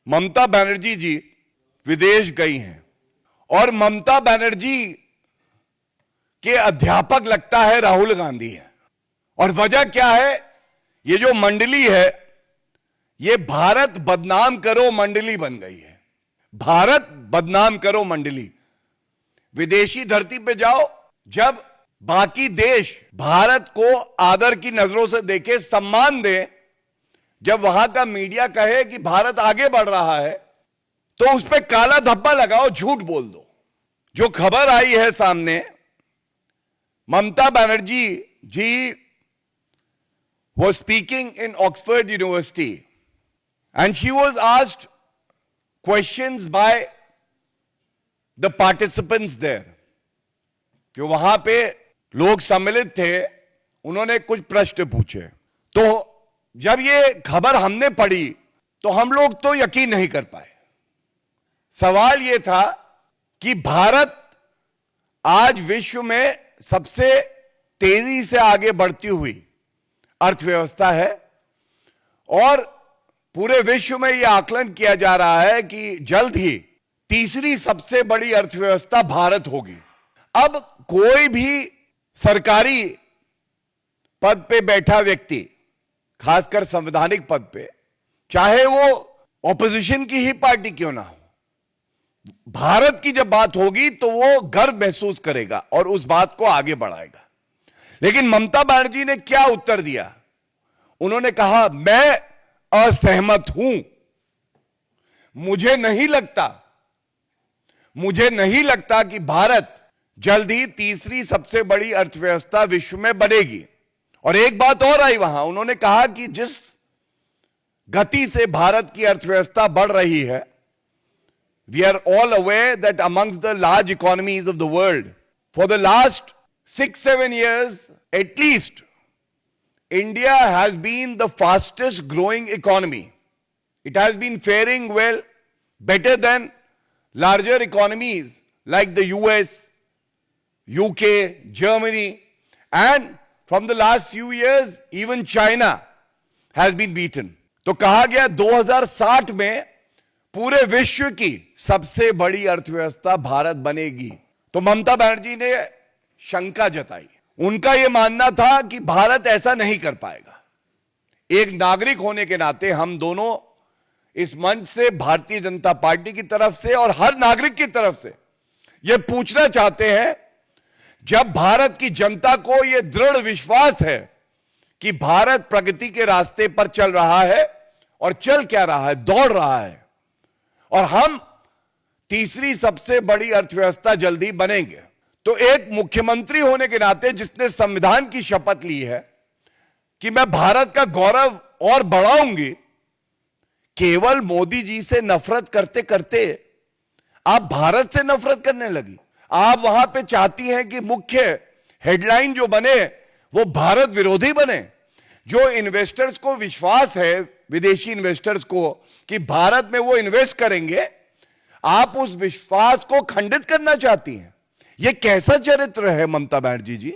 ममता बनर्जी जी विदेश गई हैं और ममता बनर्जी के अध्यापक लगता है राहुल गांधी है। और वजह क्या है? ये जो मंडली है ये भारत बदनाम करो मंडली बन गई है। भारत बदनाम करो मंडली। विदेशी धरती पे जाओ, जब बाकी देश भारत को आदर की नजरों से देखे, सम्मान दे, जब वहां का मीडिया कहे कि भारत आगे बढ़ रहा है तो उस पर काला धब्बा लगाओ, झूठ बोल दो। जो खबर आई है सामने, ममता बनर्जी जी was speaking in Oxford University and she was asked questions by the participants there. जो वहां पे लोग सम्मिलित थे, उन्होंने कुछ प्रश्न पूछे। तो जब ये खबर हमने पढ़ी तो हम लोग तो यकीन नहीं कर पाए। सवाल ये था कि भारत आज विश्व में सबसे तेजी से आगे बढ़ती हुई अर्थव्यवस्था है और पूरे विश्व में यह आकलन किया जा रहा है कि जल्द ही तीसरी सबसे बड़ी अर्थव्यवस्था भारत होगी। अब कोई भी सरकारी पद पे बैठा व्यक्ति, खासकर संवैधानिक पद पे, चाहे वो ऑपोजिशन की ही पार्टी क्यों ना हो, भारत की जब बात होगी तो वो गर्व महसूस करेगा और उस बात को आगे बढ़ाएगा। लेकिन ममता बनर्जी ने क्या उत्तर दिया? उन्होंने कहा, मैं असहमत हूं। मुझे नहीं लगता कि भारत जल्द ही तीसरी सबसे बड़ी अर्थव्यवस्था विश्व में बनेगी। और एक बात और आई वहां, उन्होंने कहा कि जिस गति से भारत की अर्थव्यवस्था बढ़ रही है, we are all aware that amongst the large economies of the world, for the last 6-7 years at least, India has been the fastest growing economy. It has been faring well, better than larger economies like the US, UK, Germany, and from the last few years, even China has been beaten. तो कहा गया 2060 में पूरे विश्व की सबसे बड़ी अर्थव्यवस्था भारत बनेगी। तो ममता बनर्जी ने शंका जताई। उनका यह मानना था कि भारत ऐसा नहीं कर पाएगा। एक नागरिक होने के नाते हम दोनों इस मंच से, भारतीय जनता पार्टी की तरफ से और हर नागरिक की तरफ से यह पूछना चाहते हैं, जब भारत की जनता को यह दृढ़ विश्वास है कि भारत प्रगति के रास्ते पर चल रहा है, और चल क्या रहा है, दौड़ रहा है, और हम तीसरी सबसे बड़ी अर्थव्यवस्था जल्दी बनेंगे, तो एक मुख्यमंत्री होने के नाते जिसने संविधान की शपथ ली है कि मैं भारत का गौरव और बढ़ाऊंगी, केवल मोदी जी से नफरत करते करते आप भारत से नफरत करने लगी। आप वहां पे चाहती हैं कि मुख्य हेडलाइन जो बने वो भारत विरोधी बने। जो इन्वेस्टर्स को विश्वास है, विदेशी इन्वेस्टर्स को, कि भारत में वो इन्वेस्ट करेंगे, आप उस विश्वास को खंडित करना चाहती हैं। यह कैसा चरित्र है ममता बनर्जी जी?